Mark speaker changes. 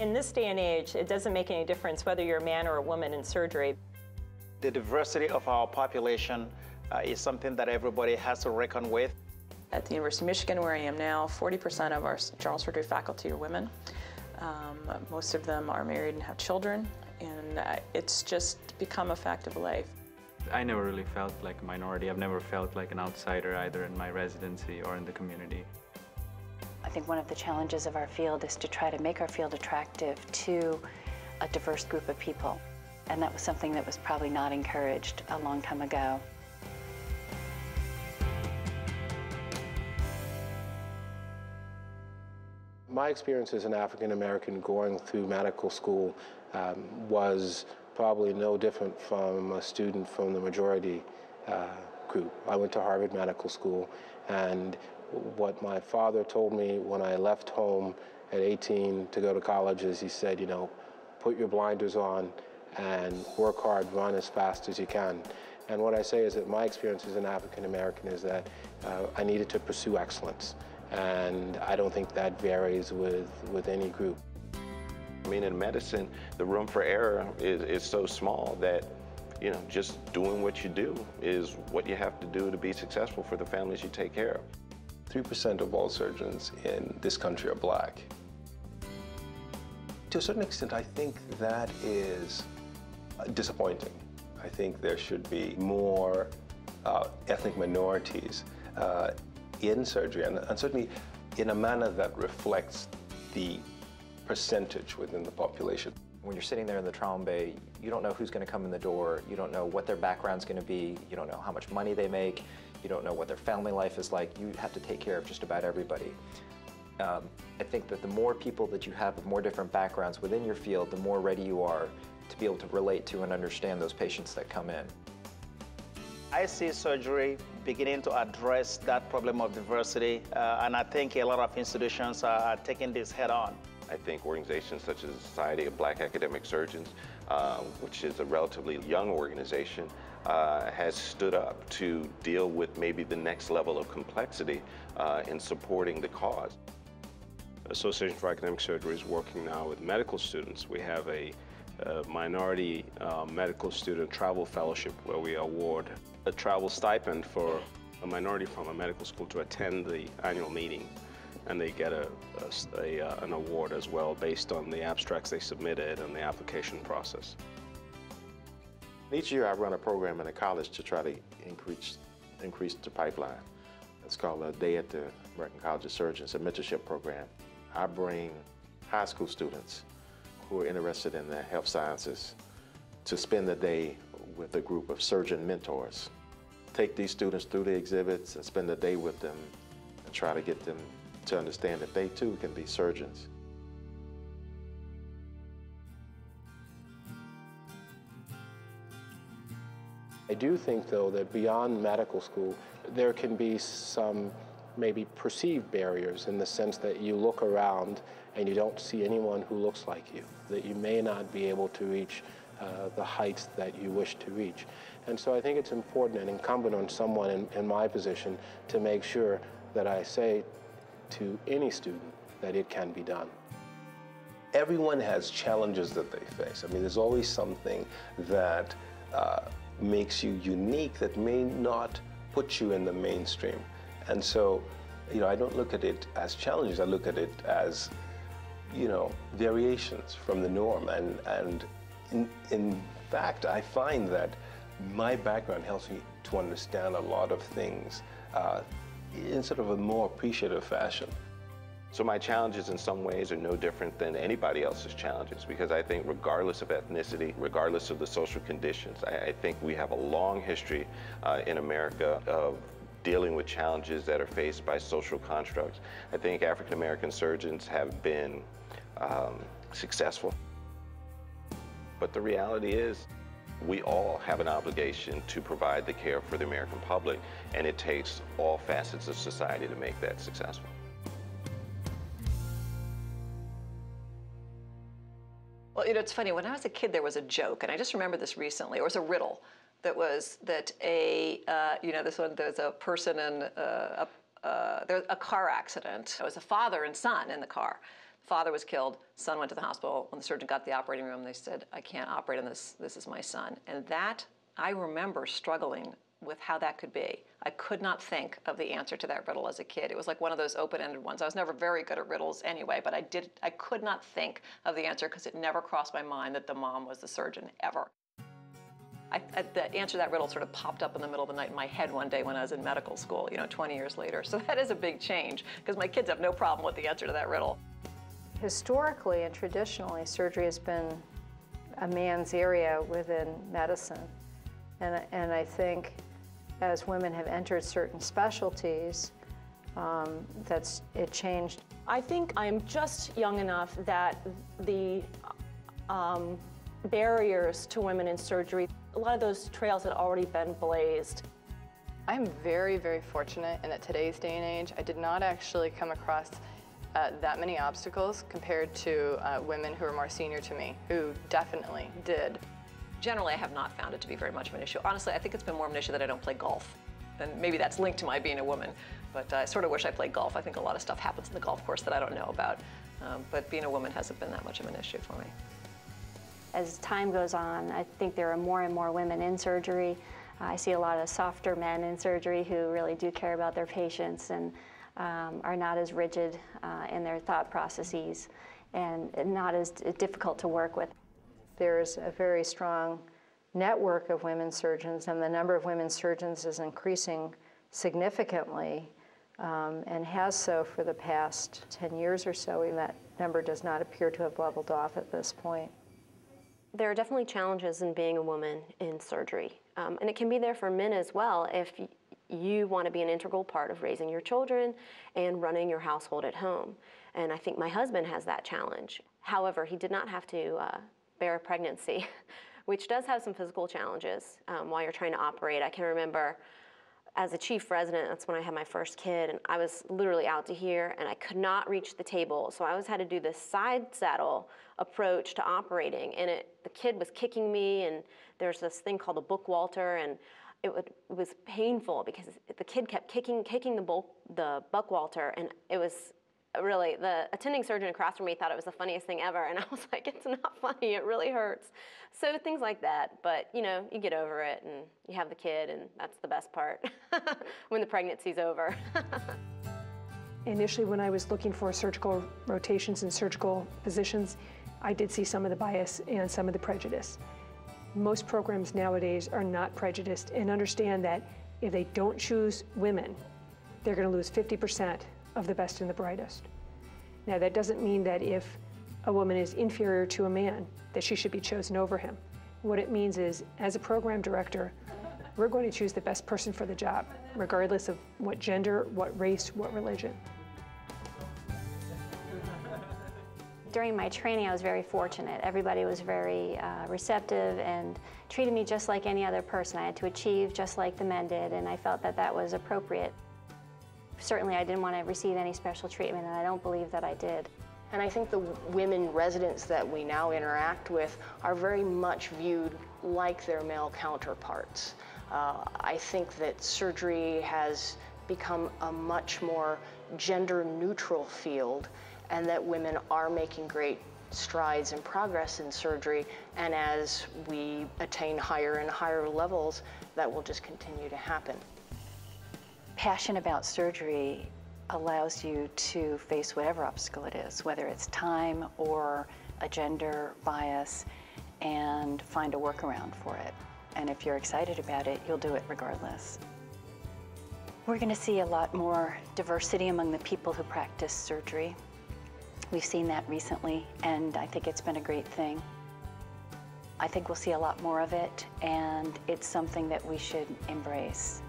Speaker 1: In this day and age, it doesn't make any difference whether you're a man or a woman in surgery.
Speaker 2: The diversity of our population is something that everybody has to reckon with.
Speaker 3: At the University of Michigan, where I am now, 40% of our general surgery faculty are women. Most of them are married and have children, and it's just become a fact of life.
Speaker 4: I never really felt like a minority. I've never felt like an outsider either in my residency or in the community.
Speaker 5: I think one of the challenges of our field is to try to make our field attractive to a diverse group of people. And that was something that was probably not encouraged a long time ago.
Speaker 6: My experience as an African American going through medical school was probably no different from a student from the majority group. I went to Harvard Medical School, and what my father told me when I left home at 18 to go to college is he said, you know, put your blinders on and work hard, run as fast as you can. And what I say is that my experience as an African American is that I needed to pursue excellence. And I don't think that varies with any group.
Speaker 7: I mean, in medicine, the room for error is so small that, you know, just doing what you do is what you have to do to be successful for the families you take care of.
Speaker 8: 3% of all surgeons in this country are black. To a certain extent, I think that is disappointing. I think there should be more ethnic minorities in surgery, and certainly in a manner that reflects the percentage within the population.
Speaker 9: When you're sitting there in the trauma bay, you don't know who's going to come in the door, you don't know what their background's going to be, you don't know how much money they make, you don't know what their family life is like. You have to take care of just about everybody. I think that the more people that you have of more different backgrounds within your field, the more ready you are to be able to relate to and understand those patients that come in.
Speaker 2: I see surgery beginning to address that problem of diversity, and I think a lot of institutions are taking this head on.
Speaker 7: I think organizations such as the Society of Black Academic Surgeons, which is a relatively young organization, has stood up to deal with maybe the next level of complexity in supporting the cause.
Speaker 10: Association for Academic Surgery is working now with medical students. We have a minority medical student travel fellowship where we award a travel stipend for a minority from a medical school to attend the annual meeting, and they get an award as well based on the abstracts they submitted and the application process.
Speaker 11: Each year I run a program in a college to try to increase the pipeline. It's called a Day at the American College of Surgeons, a mentorship program. I bring high school students who are interested in the health sciences to spend the day with a group of surgeon mentors. Take these students through the exhibits and spend a day with them and try to get them to understand that they too can be surgeons.
Speaker 6: I do think, though, that beyond medical school, there can be some maybe perceived barriers in the sense that you look around and you don't see anyone who looks like you, that you may not be able to reach the heights that you wish to reach. And so I think it's important and incumbent on someone in my position to make sure that I say to any student that it can be done.
Speaker 8: Everyone has challenges that they face. I mean, there's always something that makes you unique that may not put you in the mainstream. And so, you know, I don't look at it as challenges, I look at it as, you know, variations from the norm. And in fact, I find that my background helps me to understand a lot of things in sort of a more appreciative fashion.
Speaker 7: So my challenges in some ways are no different than anybody else's challenges, because I think regardless of ethnicity, regardless of the social conditions, I think we have a long history in America of dealing with challenges that are faced by social constructs. I think African American surgeons have been successful. But the reality is, we all have an obligation to provide the care for the American public, and it takes all facets of society to make that successful.
Speaker 3: Well, you know, it's funny, when I was a kid, there was a joke, and I just remember this recently. It was a riddle that was that there's a person in there was a car accident. It was a father and son in the car. Father was killed, son went to the hospital. When the surgeon got to the operating room, they said, I can't operate on this, this is my son. And that, I remember struggling with how that could be. I could not think of the answer to that riddle as a kid. It was like one of those open-ended ones. I was never very good at riddles anyway, but I could not think of the answer because it never crossed my mind that the mom was the surgeon, ever. The answer to that riddle sort of popped up in the middle of the night in my head one day when I was in medical school, 20 years later. So that is a big change, because my kids have no problem with the answer to that riddle.
Speaker 12: Historically and traditionally, surgery has been a man's area within medicine. And I think as women have entered certain specialties, it changed.
Speaker 1: I think I'm just young enough that the barriers to women in surgery, a lot of those trails had already been blazed.
Speaker 13: I'm very, very fortunate in that today's day and age, I did not actually come across that many obstacles compared to women who are more senior to me, who definitely did.
Speaker 3: Generally, I have not found it to be very much of an issue. Honestly, I think it's been more of an issue that I don't play golf. And maybe that's linked to my being a woman, but I sort of wish I played golf. I think a lot of stuff happens in the golf course that I don't know about, but being a woman hasn't been that much of an issue for me.
Speaker 14: As time goes on, I think there are more and more women in surgery. I see a lot of softer men in surgery who really do care about their patients and are not as rigid in their thought processes and not as difficult to work with.
Speaker 12: There's a very strong network of women surgeons, and the number of women surgeons is increasing significantly and has so for the past 10 years or so, and that number does not appear to have leveled off at this point.
Speaker 15: There are definitely challenges in being a woman in surgery, and it can be there for men as well if you want to be an integral part of raising your children and running your household at home. And I think my husband has that challenge. However, he did not have to bear a pregnancy, which does have some physical challenges while you're trying to operate. I can remember as a chief resident, that's when I had my first kid, and I was literally out to here and I could not reach the table. So I always had to do this side saddle approach to operating, and the kid was kicking me, and there's this thing called a book Walter, and it was painful because the kid kept kicking the buck Walter, and it was really, the attending surgeon across from me thought it was the funniest thing ever, and I was like, it's not funny, it really hurts. So things like that, but you get over it and you have the kid, and that's the best part when the pregnancy's over.
Speaker 16: Initially, when I was looking for surgical rotations and surgical positions, I did see some of the bias and some of the prejudice. Most programs nowadays are not prejudiced and understand that if they don't choose women, they're going to lose 50% of the best and the brightest. Now, that doesn't mean that if a woman is inferior to a man, that she should be chosen over him. What it means is, as a program director, we're going to choose the best person for the job, regardless of what gender, what race, what religion.
Speaker 14: During my training, I was very fortunate. Everybody was very receptive and treated me just like any other person. I had to achieve just like the men did, and I felt that that was appropriate. Certainly, I didn't want to receive any special treatment, and I don't believe that I did.
Speaker 17: And I think the women residents that we now interact with are very much viewed like their male counterparts. I think that surgery has become a much more gender-neutral field, and that women are making great strides and progress in surgery, and as we attain higher and higher levels, that will just continue to happen.
Speaker 5: Passion about surgery allows you to face whatever obstacle it is, whether it's time or a gender bias, and find a workaround for it. And if you're excited about it, you'll do it regardless. We're going to see a lot more diversity among the people who practice surgery. We've seen that recently, and I think it's been a great thing. I think we'll see a lot more of it, and it's something that we should embrace.